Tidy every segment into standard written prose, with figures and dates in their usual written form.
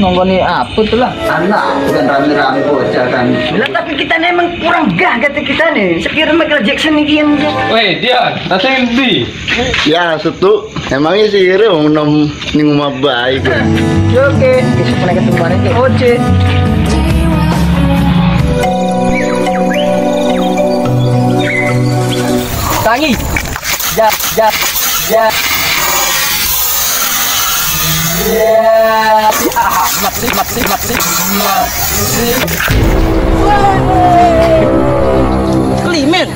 ngomongin apa tuh lah? Anak bukan rame-rame bocah kan. Lah tapi kita nih emang kurang gah kata kita nih. Sekira Michael Jackson nih kian. Weh dia, datang di. Ya setu. Emangnya sih orang nom ning rumah baik. Oke, besok naik ketemu bareng ke Oce. Tangi. Jap. Ya. Mati. Klimen.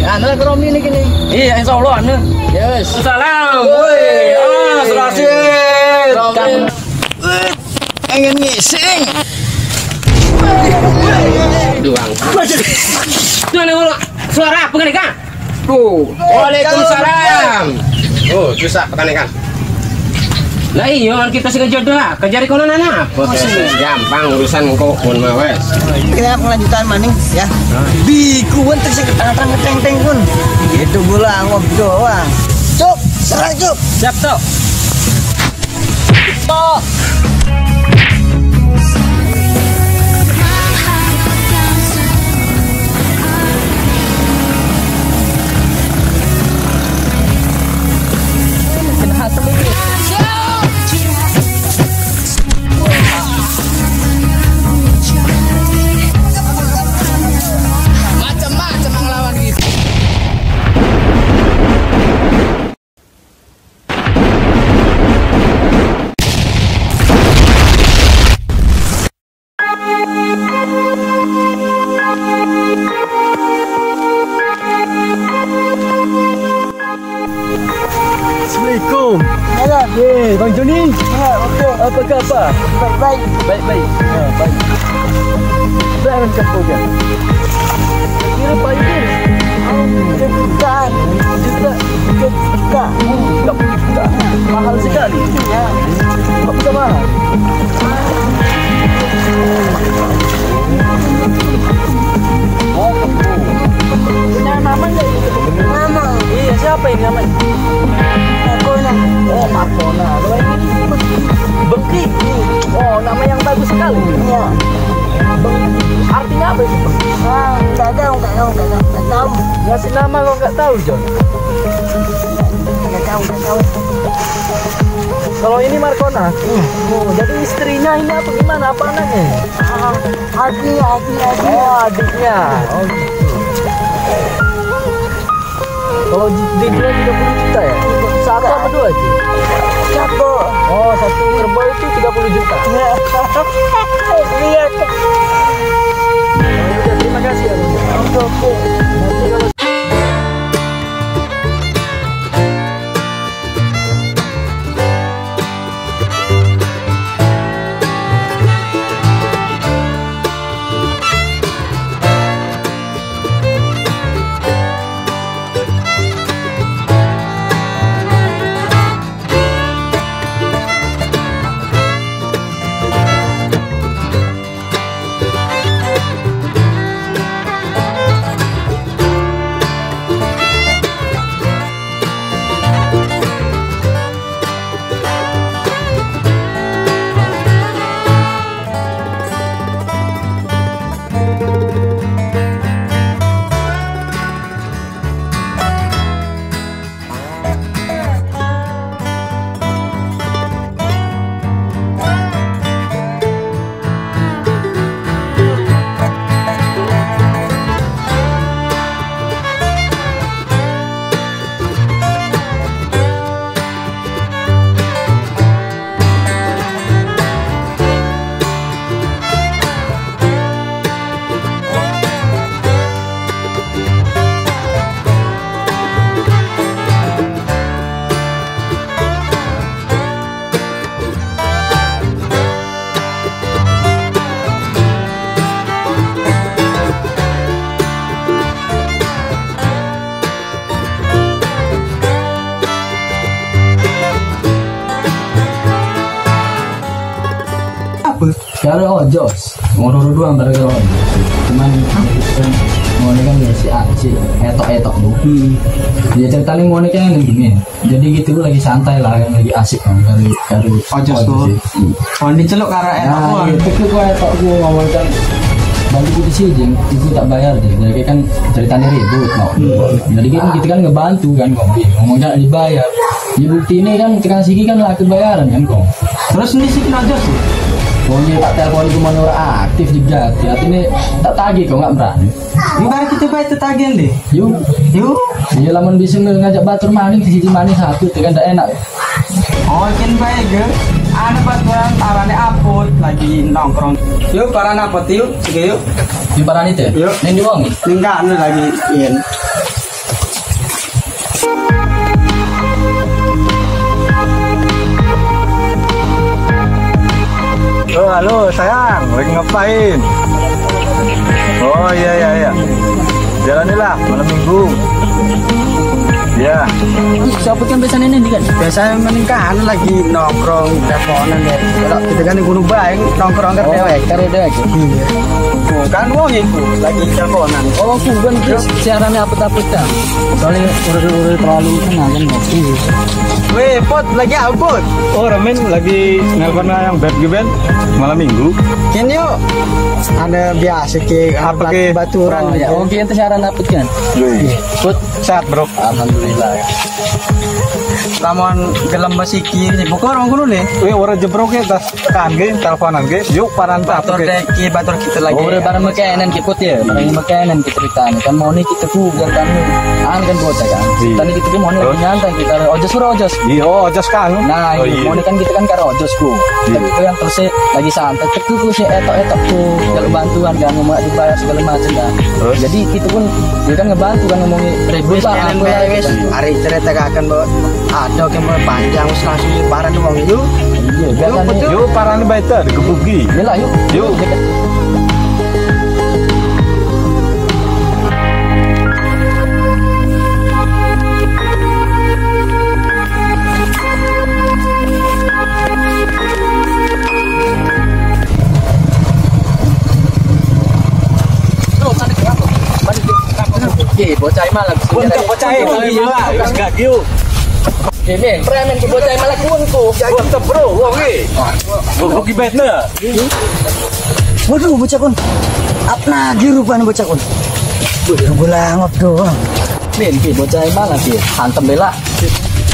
Anu ekonomi ini gini. Iya, insyaallah anu. Yes. Salam. Woi, selamat. Pengen ngising. Duang. Suara apa kan, Kang? Tuh. Waalaikumsalam. Oh, susah petani kan. Lah iya kita sih jodoh kejari kono nana apa gampang urusan kok pun mawes kita melanjutkan maning ya di kuan terus ketang teng pun itu gula ngob doang cuk serang cuk siap tok Assalamualaikum. Bang Joni. Apa khabar? Baik. Baik. Jangan kapok ya. Kira Pak Yudin. Juta. Mahal sekali. Ya. Apa bisa mahal? Punya nama nggak? Nama. Iya, siapa ini namanya? Makona. Oh, Makona. Kalau ini Bengki. Oh, nama yang bagus sekali. Iya. Artinya apa itu? Nggak tahu. Ngasih nama lo nggak tahu, John? Nggak tahu. Kalau ini Markona, oh, jadi istrinya ini apa gimana? Apa anaknya? Adiknya. Oh, adiknya. Oh, gitu. Kalau dijual 30 juta ya? Satu apa dua aja? Satu. Oh, satu kerbau itu 30 juta. Lihat. Terima kasih ya. Oke. Gara ojos, ngoro doang gara-gara ojos. Cuman Mau kan si etok bu. Dia cerita nih mau kan gini. Jadi gitu lagi santai lah, yang lagi asik kan karo Ojos tuh. Oh diceluk karo etok. Nah, itu gua etok gua ngomong kan bantu di sini, itu tak bayar deh. Jadi kan ceritanya ribut, no. Jadi kan kita kan ngebantu kan kok. Ngomong gak dibayar. Di bukti ini kan tekan sini kan lah kebayaran kan kok. Terus ini sih aja sih. Pokoknya tak telepon cuma orang aktif juga. Hati ini tak tagih kok nggak berani. Ini baru kita bayar itu tagihan deh. Yuk. Iya lamun bisa ngajak batur maning di sini maning satu, kan tak enak. Oh, kan baik ya. Ada baturan arane apot lagi nongkrong. Yuk, para napot yuk, sige yuk. Di paran itu ya? Yuk. Neng diwangi. Enggak anu lagi ian. Oh halo sayang, lagi ngapain? Oh iya. Jalanilah malam minggu. Ya. Siapa kan biasanya ini kan? Biasanya meningkahan lagi nongkrong teleponan deh. Kalau kita kan di Gunung Bayang nongkrong kan dewek. Karo dewek. Oh, kan wong itu lagi teleponan. Oh, bukan siarannya apa-apa kan? Soalnya udah terlalu kenal kan ngopi. Weh, pot lagi abot. Oh Ramin lagi nelpon yang beb given malam minggu. Kan yuk. Ada biasa ke Apa ke? baturan Oh, ya. gitu. Oke, itu siaran apa kan? Put sehat bro. Alhamdulillah. Lamun gelem masiki buka orang kuno nih. Wih orang jebrok ya tas tekan ge teleponan ge. Yuk paran Batur deki batur kita lagi. Oh, udah barang makanan kiput ya, barang makanan kita ceritanya kan mau nih kita kugal kan kan bocah kan. Iya. Tadi kita mau nih nyantai kita ojos. Iya, ojos kan. Nah, Oh, iya. mau nih kan kita kan karo ojos ku. Iya. Itu yang terus lagi santai, ketu ku si etok tuh kalau bantuan kan ngomong dibayar segala macam kan. Terus? Jadi kita pun dia kan ngebantu kan ngomongin ribut Wis lah kalian aku lah, wis gitu. hari cerita akan bawa ada yang panjang wis langsung lebaran wong itu. Iya, biar kan nih. Yuk paran baita dikebuki. Yalah, yuk. Yuk. Oke, bocah malah. Bocah malah. Wis gak giu. Ini, premen ke bocah malah kuonku. Bocah bro, wong e. Gebuki baita. Waduh bocah kun. Apna di rupanya bocah kun. Bulang doang. Nih, bocah malah sih. Hantem bela.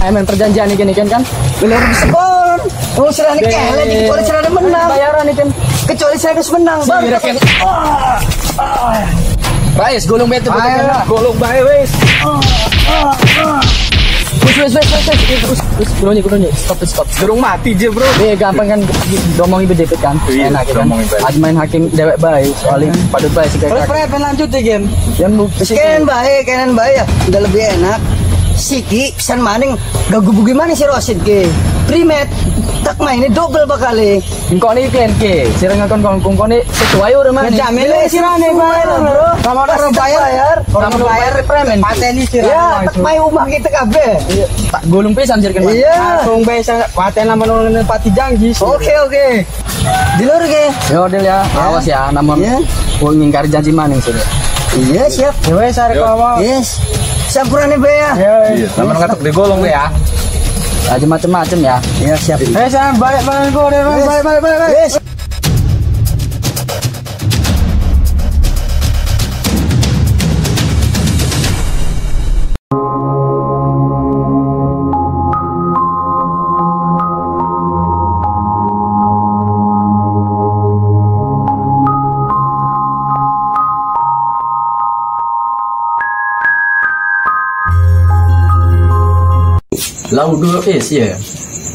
Emang perjanjian ini kan? Bener sekon. Oh serane kele di kecuali serane menang. Bayaran ini kan. Kecuali serane menang baru. Rais, gulung betul. Golong bae wis. Wis, gulungnya. Stop. Durung mati je bro. Nih, gampang kan domong ibu deket kan. Iya, Enak kan. domong ibu. Aja main hakim dewek baik, soalnya padut baik sih Kalau kayak. lanjut deh game. Yang bukti Kanan baik ya. Udah lebih enak. Siki pisan maning gagubugi maning si Rosid ke. Primet tak main ini double bakali. Engkau nih kan ke, sirang ngakon nih sesuai udah mana? Jamin le sirane bayar bro. Kalau orang bayar, orang bayar premen. pateni sirane. Ya, tak main rumah kita kabeh. Tak gulung pisan sirkan. Iya. Langsung bisa paten nama pati janji. Oke. Dilur ke. Yo Del ya, awas ya, namun Iya. gua ngingkari janji maning sih. Iya siap. Wes arek awak. Yes. Sampurane be ya. Iya, sama ngatuk digolong deh ya. Aja macem-macem ya. Iya siap. Saya balik go deh, balik. Yes. Lau dulu sih ya.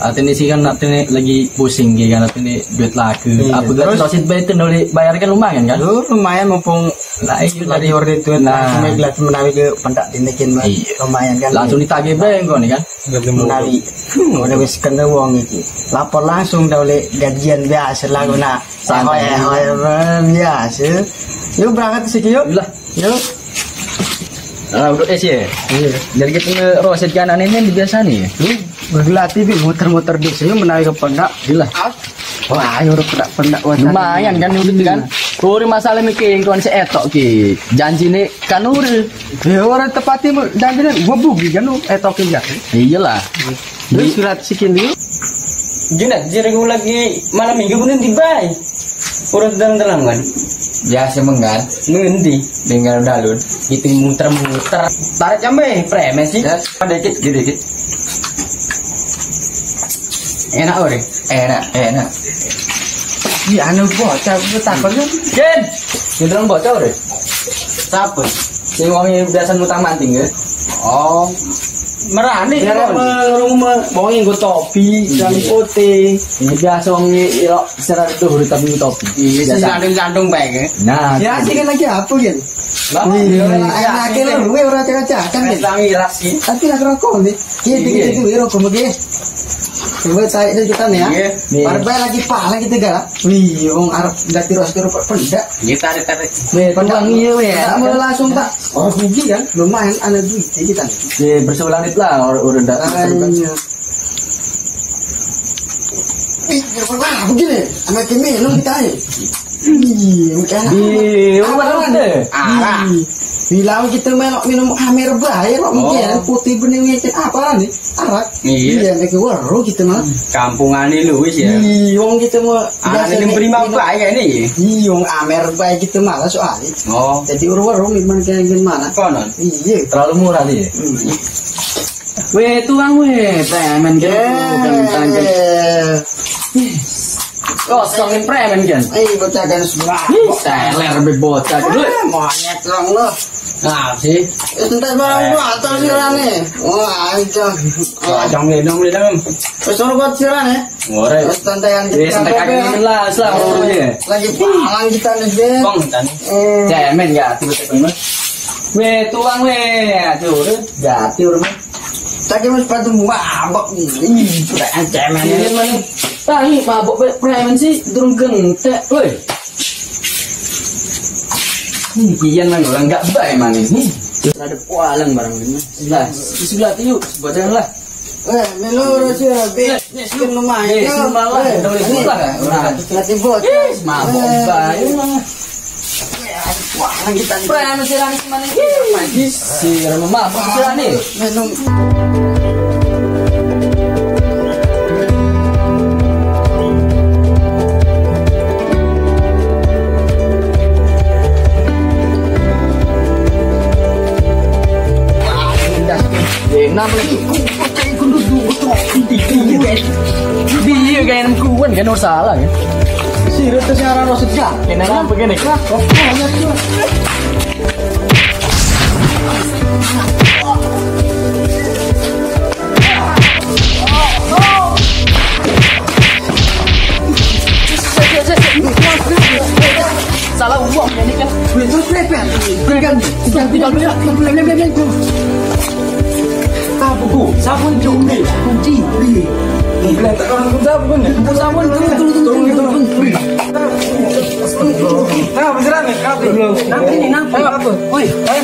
Artinya sih kan artinya lagi pusing gitu kan artinya duit laku. Apa gak Rosid bayi itu nolih bayar kan lumayan kan? Lumayan mumpung dari orde itu Nah. cuma gelas menawi ke pendak dinikin mah. Iya. Lumayan kan. Langsung ditagih bayang kau nih kan? menawi. Udah wis kena wong iki. Lapor langsung dah oleh gajian biasa lah guna. Santai. Biasa. Yuk berangkat sih yuk. Lah, Yuk. udah ya. Iya. Jadi kita Rosid kanan ini biasa nih. Bergelatih bi muter-muter di sini menawi ke pendak. Gila. Wah, ayo udah pendak-pendak Lumayan kan itu kan? Uri masalah mikir kon seetok ki. Janjine kan uri. Ya orang tepati janjinya gua bugi kan etokin ya. Iyalah. Beli surat sikin dulu. Junat, jering lagi malam minggu pun dibayar. Urus dalam kan. Biasa menggan. Ngendi? Dengan dalun. Itu muter-muter. Tarik jambe, premen sih. Dikit, dikit. Enak ore. Enak. Iya anu bocah gue takut kan. Jen, cenderung bocah ore. Siapa? Sing wong biasa ngutang manting ya. Oh, Merani ya kan. rumah wong nggo topi, jam putih. Ini biasa wong iro secara dhuwur tapi topi. Iya, sandung-sandung bae. Nah, Ya sih kan lagi apa gitu. lah, Akhirnya lu orang cacak kan. Tangi rasi. Tapi nak rokok nih. Gitu rokok mungkin. Coba tarik dari kita nih ya. Nih. Barbai lagi paling gitu gak? Wih, wong Arab gak tiros pendak. Iya tarik. Pendak iya ya. Mau langsung tak. Oh rugi kan? Lumayan ada duit kita. bersebelah lah orang dak. Wah, begini. Anak kimi lu kita ya. Mungkin. Di rumah deh. Bilang kita melok minum amer bae kok mungkin putih bening ngecek apa nih? Arak. Iya. Nek weru gitu mah. Kampungane lu wis ya. Wong kita mah Ada yang prima bae ini. wong amer bae gitu malah soalnya. Oh, Jadi weru memang kayak gimana? konon. Iya. Terlalu murah dia. Weh tuang weh, premen kan. Kosongin premen kan. Bocah kan sebelah. Teler be bocah dulu. Monyet dong lo. Nah sih. Entar barang gua atas sirane. Wah, anjang. Ajang minum. Wes ora buat sirane. Ngore. Wes tantaian Wes sampai kaki lah, urunya. Lagi palang kita nih, Dek. Bong tan. Cemen ya, tiba-tiba mas. Weh tuang weh, aduh, jati urut. Tadi mas sepatu mabok nih. Sudah cemen ini mana? Tadi mabok premen sih durung gentek, weh. Kian mana orang nggak baik mana ini? Ada pualang barang ini. Sebelah tiu, sebelah lah. Menurut si Rabi, miskin lumayan. Semalah, udah boleh pulang. Nanti bocah. Mabok baik. Wah, kita Premen sih rani mana? Si Rama mabok sih rani. minum. Enam lagi. Biar kayak enam kuan kan salah kan. Sirut tuh sekarang lo sejak. Kena apa gini? Salah uang ini kan. Terus lepet. Berikan. Tinggal. Apa bu? Sabun jumbi. Kunci. Geletak orang pun sabun ya. Sabun turun. Nah, beneran nih, kape. Nanti nih, nampak apa? Woi, Tai.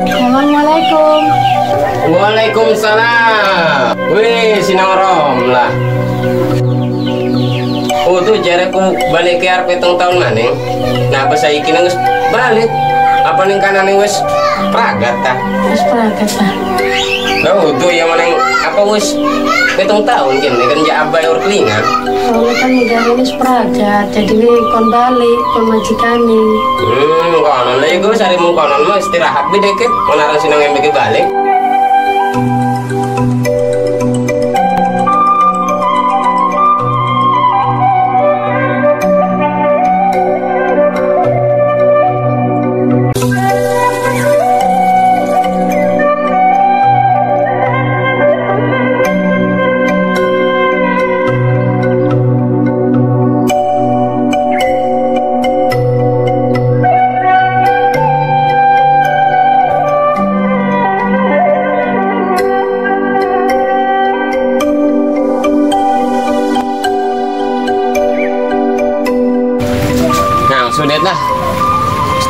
Assalamualaikum. Waalaikumsalam. Wih, sinangrom lah. Oh tuh jarakku balik ke arep 7 tahun maning. Nah pas saiki nang balik. Apa ning kanane wis pragat ta? Wis pragat ta. Lah tuh ya maning apa wis 7 tahun kene kan ya abai ur kelingan. Soalnya kan negara wis pragat, jadi kon balik kon majikane. Konon lah iku sari mung konon mah istirahat bi deket. Menarang sinang embeke balik.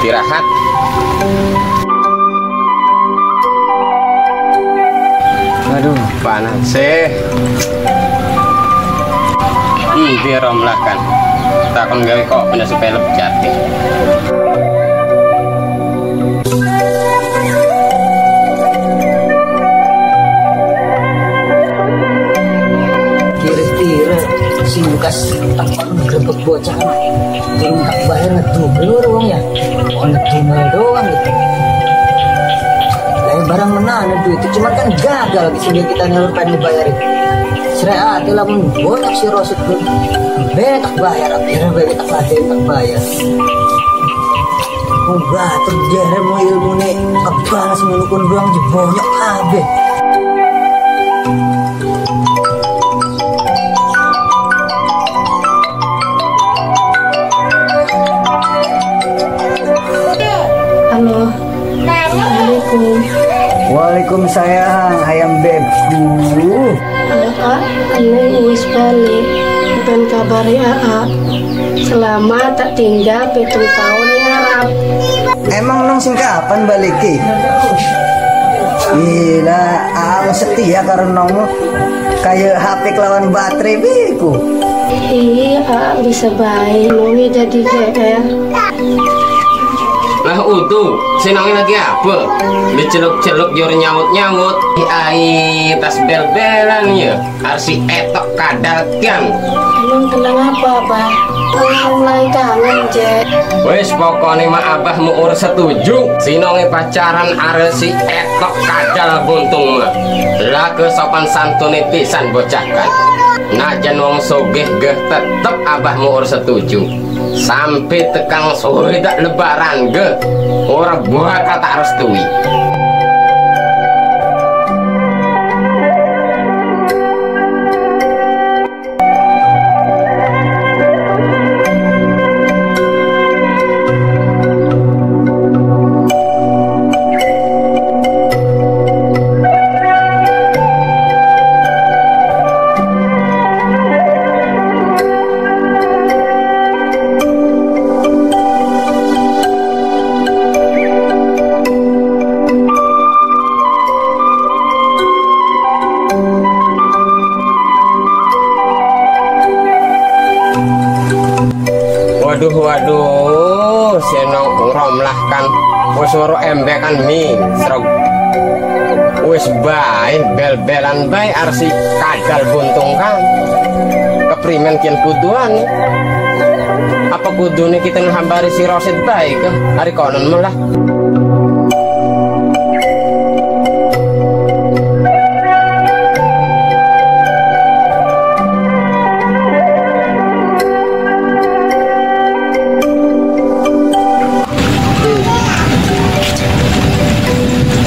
istirahat. Aduh, panas sih. Biar lah kan. Takon gawe kok benda supaya lebih jati. Kira-kira si Lukas takon grebek bocah belum tak bayar ngedumel doang ya. Oh ngedumel doang gitu. Lah barang menahan duit itu cuman kan gagal sehingga kita nyalur pengen dibayarin. Serai hati lamun botak si Rosid pun betak bayar akhirnya betak lagi tak bayar. Oh batur jere mau ilmu nih kebalas mulukun doang jebonyok kabeh. Halo. Assalamualaikum. Waalaikumsalam ayam bebku. Halo Kak, Neng wis balik. Ben kabari AA. Selamat tak tinggal 7 tahun ya Arab. Emang nong sing kapan balik ki? Gila, aku setia karena nong kayak HP kelawan baterai biku. Iya, AA bisa baik. Nongi jadi GR. Lah utuh, senangin lagi apa? Diceluk-celuk jor nyamut-nyamut. Ai tas bel-belan ya. Arsi etok kadal kan. Emang tenang apa, Abah? Mulai kangen, Jek. Wes pokoknya mah abah mau setuju. Sinonge pacaran are si etok kadal buntung mah. Lah kesopan santune pisan bocahkan. Najan wong sogeh geh tetep abah mau setuju. Sampai tekang sore tak lebaran ge orang buah kata restui. Waduh, senong urom lah kan. Wes waro embekan mie, serog. Wes bae bel-belan bae arsi kadal buntung kan. Keprimen kian kuduan. Apa kudune kita ngehambari si Rosid bae ke? Hari konon malah.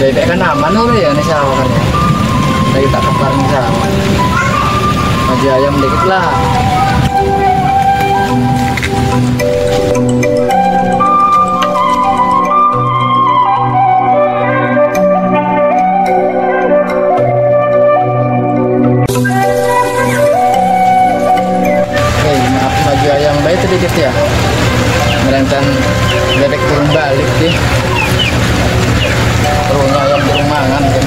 Bebek kan aman loh ya nih sawah kan ya. Lagi tak kepar nih sawah. Aja ayam dikit lah. Maaf baju ayam baik sedikit ya. Merengkan bebek turun balik sih. Terusnya ayam di rumahan kan.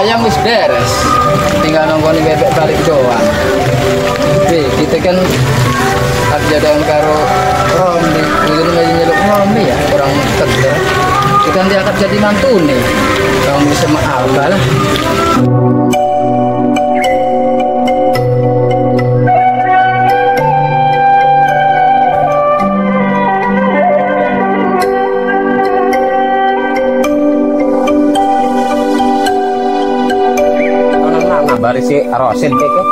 Ayam wis beres, tinggal nongkrong bebek balik doang. Oke, kita kan kerja dengan karo Romli, kemudian lagi nyeluk Romli ya, orang kerja. Kita kan diangkat jadi mantu nih, kamu bisa maafkan lah. Bari si Rosid deke.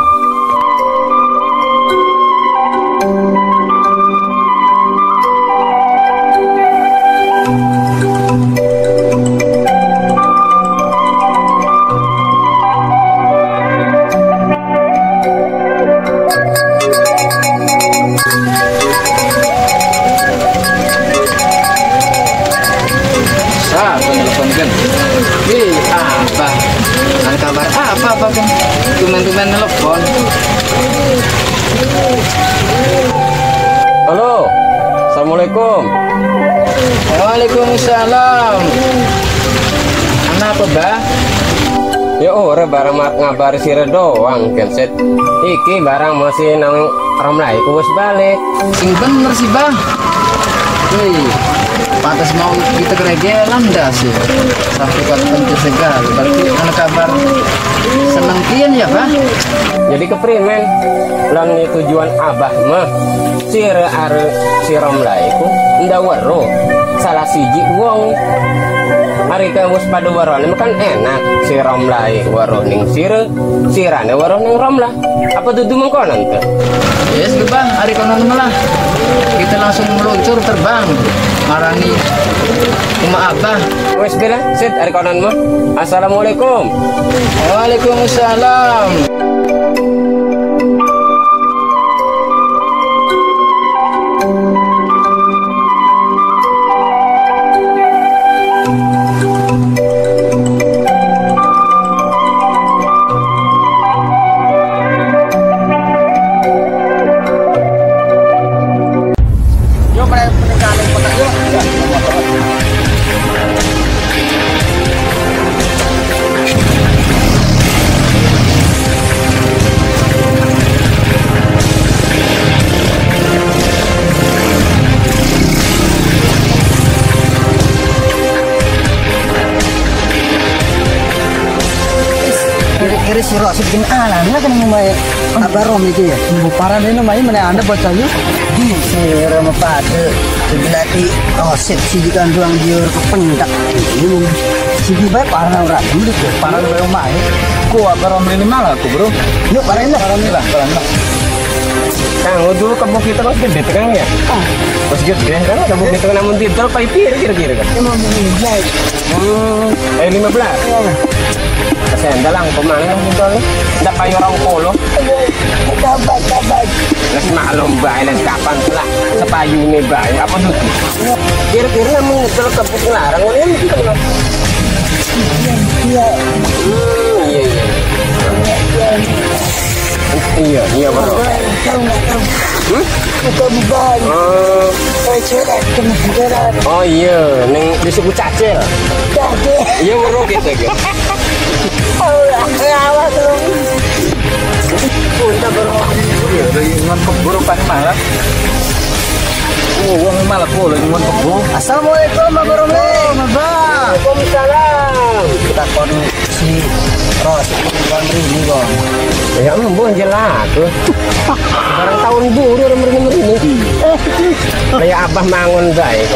kan tumen-tumen telepon. Halo, assalamualaikum. Waalaikumsalam. Anak apa, Bah? Ya ora barang ngabari sire doang kenset. Iki barang masih nang Romlai ku wis balik. Sing bener sih, Bang. Wih, pantas mau kita keregelan dah sih. Sampai kata penting segala. Berarti ada kabar senang pian ya, Bang? Jadi keprimen lan tujuan abah mah sire are si Romlai ku ndak weruh salah siji wong. Hari kamus pada warone kan enak si Romlai waruh ning sirane waruh ning Romlah. Apa dudu mengkonon teh? Yes, Bang, hari konon malah kita langsung meluncur terbang marangi rumah Abah. Wes bela, sit hari konon mah. Assalamualaikum. Waalaikumsalam. Kira-kira si Rosid bin Alan lah kan yang main Abarom itu ya. Parah ini main mana Anda baca yuk? Si Rama pada sebelah di Rosid si di kanduang dia kependak. Si di baik parah orang dulu tuh. Parah di rumah ya. Ku Abarom ini malah aku bro. Yuk parahin lah. Parah. Kang dulu kampung kita kan gede kan ya? Pas gede kan kampung kita namun titel paipir kira-kira kan. Emang menginjai. 15. Kesendal lang kemana nang titel? Ndak payo orang polo. Kabat. Nes maklum bae nes kapan lah sepayune bae apa tuh? Kira-kira namun titel kampung larang ngene iki kan. Iya. Iya bro. Kita bukan. Saya cerai kena penjara. Oh iya, neng disebut cacil. Iya bro gitu gitu. Awas dong. Kita berhenti. Iya, dari ngon keburu pan malah. Wong malah polo ngon keburu. Assalamualaikum warahmatullahi wabarakatuh. Waalaikumsalam. Kita kon si Ros kon ini kok. Ya mbon jelas tuh. Barang tahun buru merini. Kayak abah mangun bae.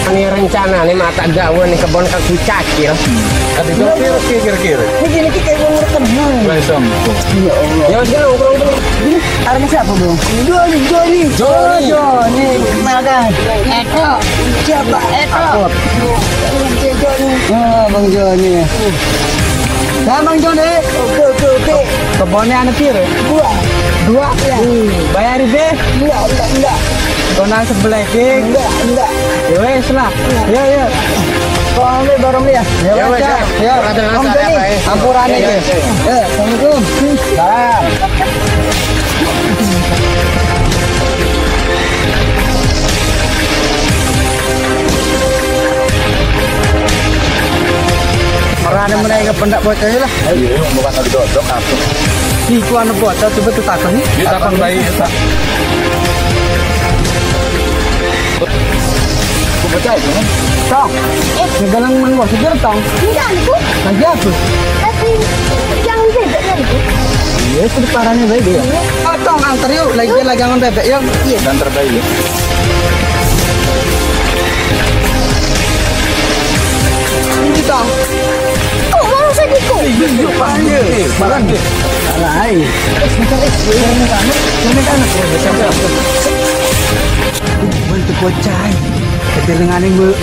Ini rencana nih mata gawe nih kebon kaki cacil. Tapi kira-kira. Ini kayak mau tenang. Langsung. Ya Allah. Ya udah nongkrong dulu. Arahnya siapa bro? Joni. Kenalkan. Eto. Siapa? Eto. Oh, Bang Joni. Nah, Bang Joni. Oke. Kebonnya anak kira. Dua ya. Bayar deh. Enggak. Konan sebelah ke. Enggak. Ya wes lah. Ya. Kau ambil barang dia. Ya wes. Ya. Perhatian Om saya Joni. apa ya? Ampuran Ya, itu. ya. Assalamualaikum. Salam. Merana mereka pendak bocah lah. Iya, bukan ada dodok aku. Iku anak bocah coba tu takkan ni. Kita akan bayi kita. Aku percaya itu kan? Tong. Segalang menguas segar tong. Enggak, aku. Nanti aku. Tapi jangan bebek kan aku. Iya, itu parahnya baik dia. Oh, tong antar yuk. Lagi jangan bebek yuk. Iya. Dan terbaik. Ini tong. Kok mau sedih kok? Yuk, panggil. Panggil. Alai. Ini kan bentuk bocah. Kedengaran ini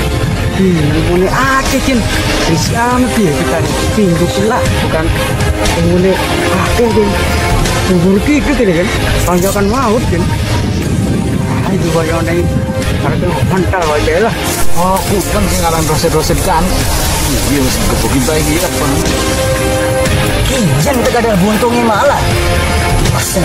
ini akeh Islam dia kita tinggu pula bukan ini akeh kan kubur gitu kan panjakan maut kan itu banyak orang harga mantal aja lah Aku kan tinggalan roset-roset kan. Iya, mesti kebukin baik apa. Ijan kita kadang buntungnya malah. Asal.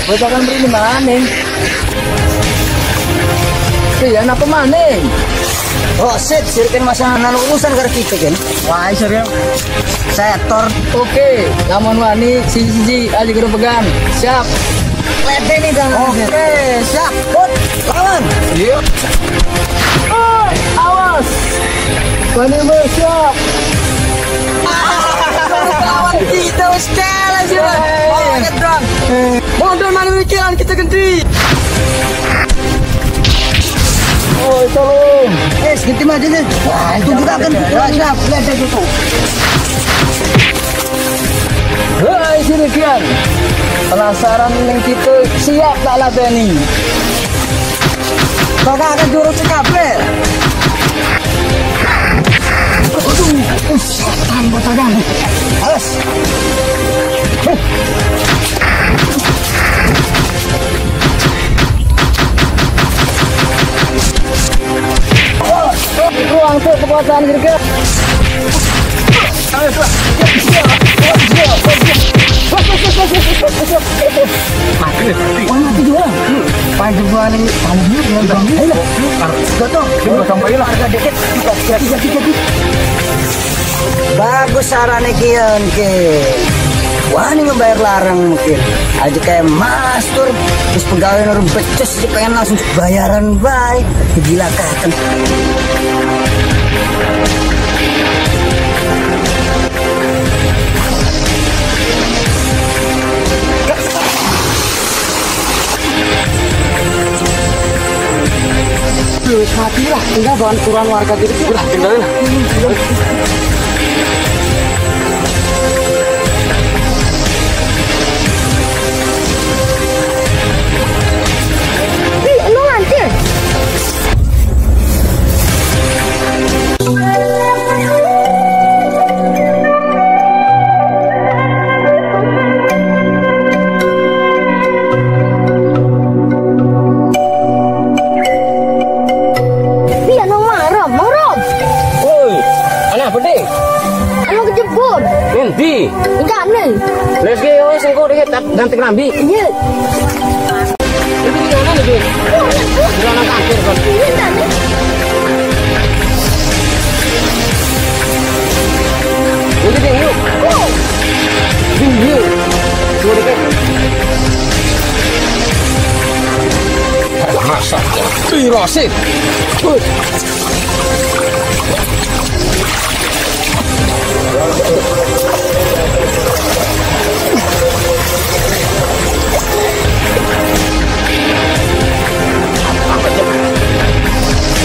Bacakan beri mana? Iya, apa mana? Oh, sirkan masa nang urusan karo kita kan. Wah, serius. Setor. Oke, lamun wani siji aja kudu pegang. Siap. Lede nih kan. Oke, siap. Put, lawan. Iya. Oh, awas. Wani siap. Lawan kita sekali sih. Banget dong. Mondon mana mikiran kita ganti. Oh, tolong. Ganti maju nih. Tunggu akan siap. Lihat gitu. Hai, sini kian. Penasaran yang kita siap tak lah Benny. Kau akan jurus kabel. Aduh, tambah tegang. Alas. Ruang tuh kekuatan juga. Mati juga. Panjang ini tangannya yang bangga. Betul. Sampai lah harga dikit. Bagus sarannya kian ke. Wah ini ngebayar larang mungkin. Aja kayak mastur. Terus pegawai nurun becus aja pengen langsung bayaran baik. Gila kan. Mati lah, tinggal bahan turun warga diri. Udah, tinggalin lah. Lu nanti. Nanti. Enggak nih. Lagi wes engko dikit ganti kelambi. Iya. Ini gimana nih, Bin? Gimana kafir kon? Ini ding yuk. Yuk. Dua dikit. Masa. Pirosip.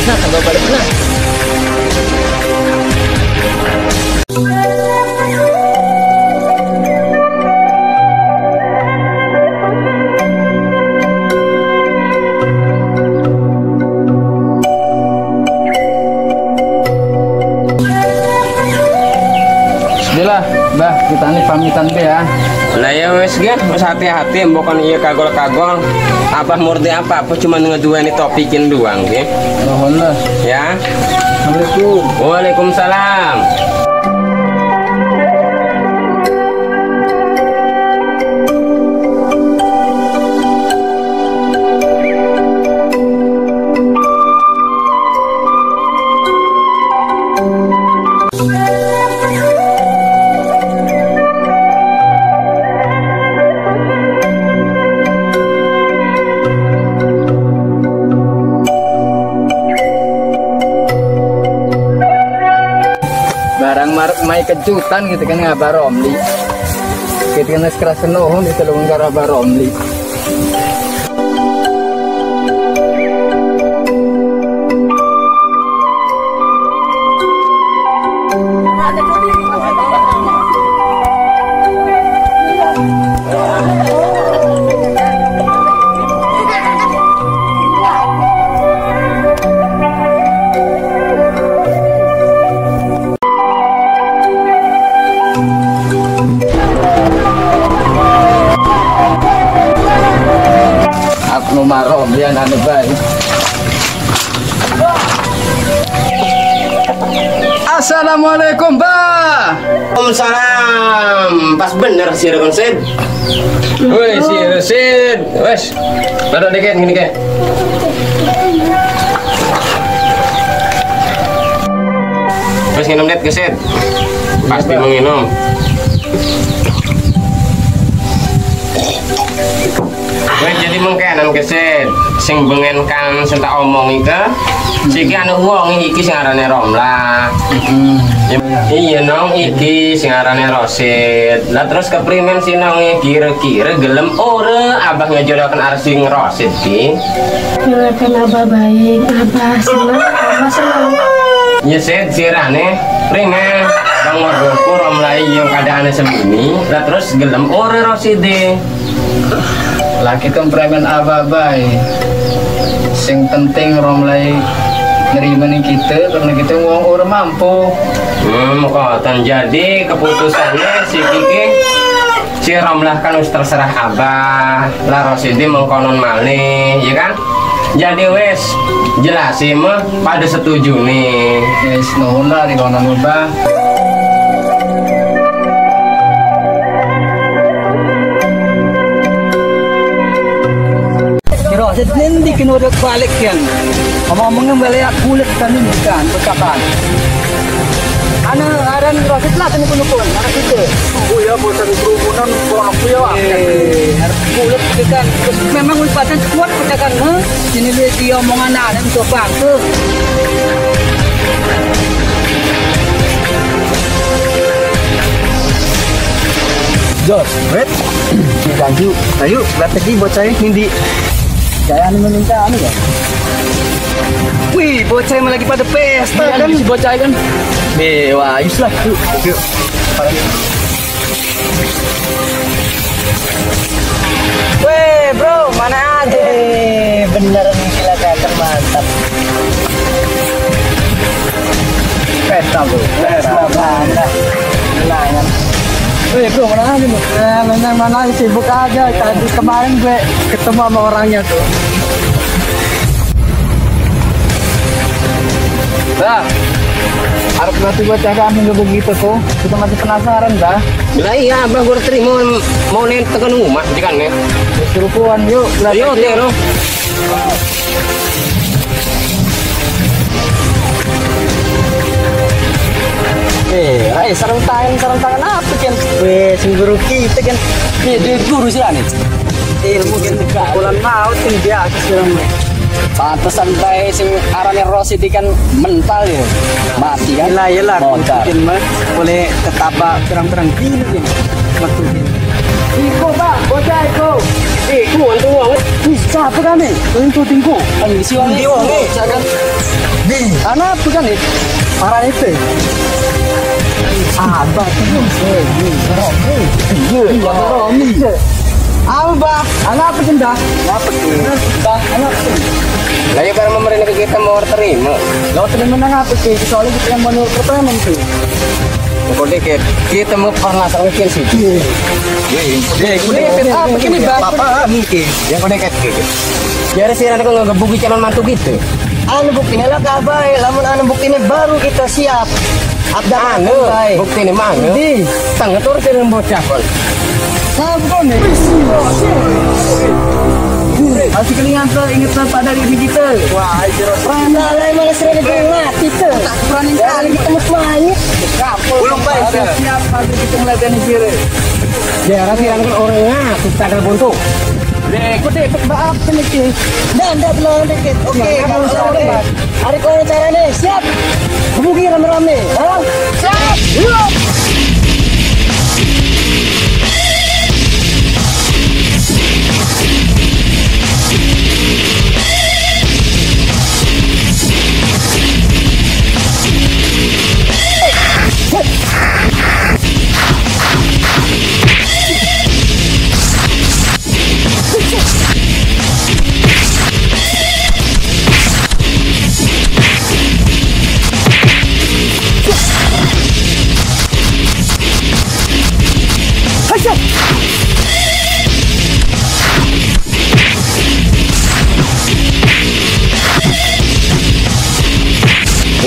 Nah, tambah balik nah. Bismillah, Mbah, kita nih pamitan be ya. Lah ya wes gen, wes hati-hati bukan iya kagol-kagol. Abah murni apa cuma ngeduani topikin doang ge. Nuhun lah. Ya. Assalamualaikum. Waalaikumsalam. Barang mai kejutan gitu kan ngabar Romli. Gitu kan keras nuhun itu lu ngabar Romli. Assalamualaikum, Mbah. Waalaikumsalam. Pas bener si Rekon Sid. Woi, si Sid. Wes. Dada dikit gini kayak. Wes nginum net ke Sid. Pasti mau nginum. Wes jadi mengkenan ke Sid. Sing bengen kan sing tak omongi ke. Siki anu wong iki sing arane Romlah. Iya nong iki sing arane Rosid. Lah terus keprimen si nong kira-kira gelem ora abah ngejoloken arep sing Rosid ki. Juragan Abah baik, Abah senang. Ya Sid sirane primen bang wargoku Romlah yang keadaane sebini. Lah terus gelem ora Rosid de. Lah kita premen Abah baik. Sing penting Romlah nerima kita karena kita uang orang mampu. Kotan jadi keputusannya si Kiki si Romlah kan harus terserah Abah lah Rosidi mengkonon malih ya kan jadi wes jelasin mah pada setuju nih Yes nuhun lah di konon Abah. Rosid nanti kena udah balik kan. Ngomong-ngomongnya balik kulit kan ini kan perkataan. Aran Rosid lah tadi pun anak itu. Oh ya, bosan kerumunan orang aku ya. Kulit kan. Memang ulpatan kuat perkataan. Sini dia omongan anak untuk bangsa. Jos, Red. Diganju. Ayo, lihat lagi buat saya Nindi. Saya meminta anu ya. Wih, bocah yang lagi pada pesta kan? Si bocah kan? Wah, yus lah. Yuk. Weh bro, mana aja? Bener nih gila teater mantap. Pesta bro. Pesta mana? Kenangan. Weh bro, mana aja nih? Mana sibuk aja. Tadi kemarin gue ketemu sama orangnya tuh. Bah, harus nanti gue cakap nggak begitu tuh. Kita masih penasaran, bah. lah iya Abah gue terima mau nih tekan rumah kan nih Suruhan yuk. ayo dia lo Sarung tangan apa kan? Weh, sing guru kita kan. Dia guru sih nih. Ilmu kan tegak. Bulan maut ini dia sekarang. Pantesan bae sing arane Rosid kan mental ya. Mati kan. Iyalah, Montar. mungkin mah boleh ketapa terang-terang gini kan. Maksudnya. Iko Pak, bocah Iko. kuan tuh wong Wih, siapa kan nih? Tingku. Si wong iki wong iki. Di, anak apa kan nih? Parah itu. Abah tuh. Iya, Romi. Abah, anak apa kan dah? Apa tuh? Bah, anak apa? lah ya karena pemerintah kita mau terima Lo terima nang apa sih? Soalnya kita yang mau pertama tuh. kok dikit kita mau pernah mungkin sih Apa ini Bapak mungkin. yang kau deket gitu jadi sih nanti kau ngebuki calon mantu gitu Anu buktinya lah kabai, lamun anu buktinya baru kita siap. Abda anu bukti ini mana Di, tangga tuh harus yang bocah kon apa nih? Masih kelingan tuh ingat pada diri kita. Wah, Nah, lain mana sering mati tuh. tak berani kali Kita mau semuanya. belum baik. Siap pagi kita ngeliatin kiri. ya nanti kan orangnya kita ada buntu Dek, maaf nih. Dan belum dikit. Oke, kalau sudah. Hari kau caranya siap. Kebuki rame-rame. Hah? Siap. Yuk.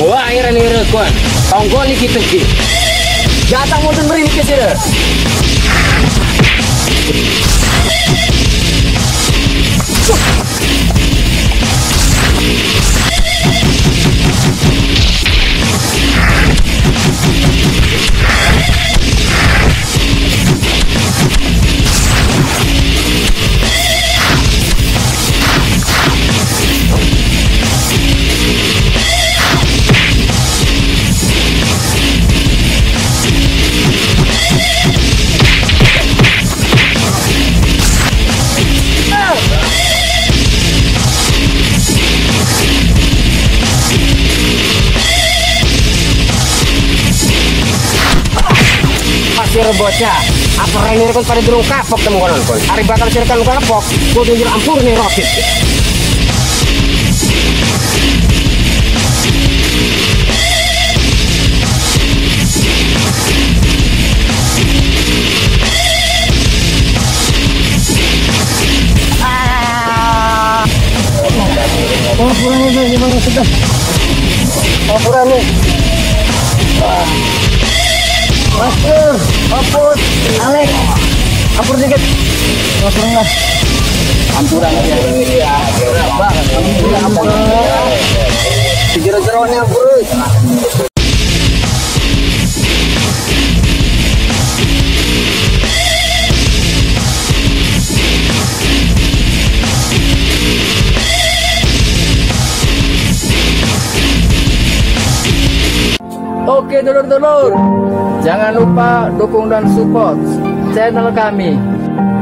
wah akhirnya nih rekuan Tonggol ni kita ki. Jatang mau beri ke sini. Pasir bocah, apa ini kan pada durung kapok temu konon pun. Ari batal sirkan kapok, kudu njur ampur nih roket. Oh, pulang ini gimana sudah? Oh, pulang nih. Master, ampun, Alex, ampun dikit. Pulang lah. Ampuran ya. Ampun. Jero-jeronya ampun. Oke dulur-dulur, jangan lupa dukung dan support channel kami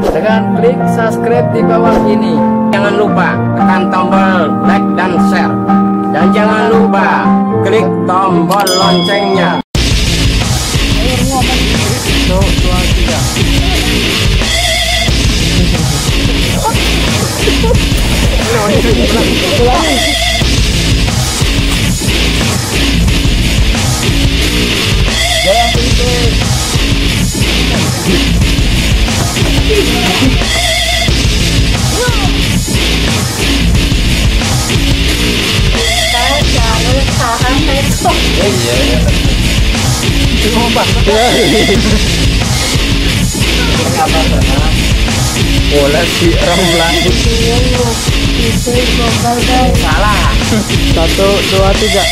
dengan klik subscribe di bawah ini. Jangan lupa tekan tombol like dan share. Dan jangan lupa klik tombol loncengnya. Bola si Ramlan. Salah. 1, 2, 3.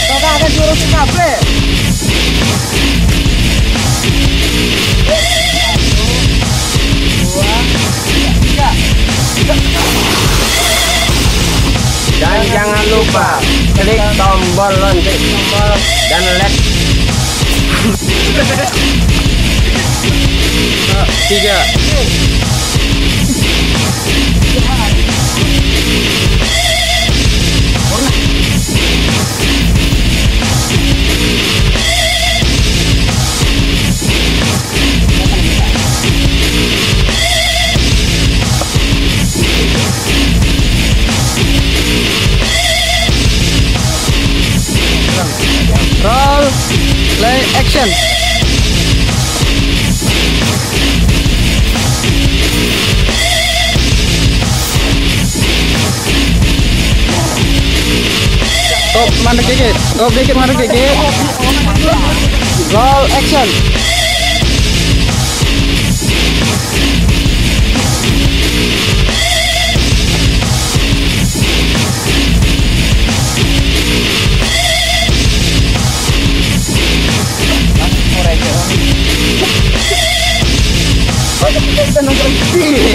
Kakak akan suruh si kafe. Dan jangan lupa klik tombol lonceng dan like. 3. Roll, play, action. Stop, mandek dikit. Stop dikit, mandek dikit. Roll, action. Kita nongkrong di sini.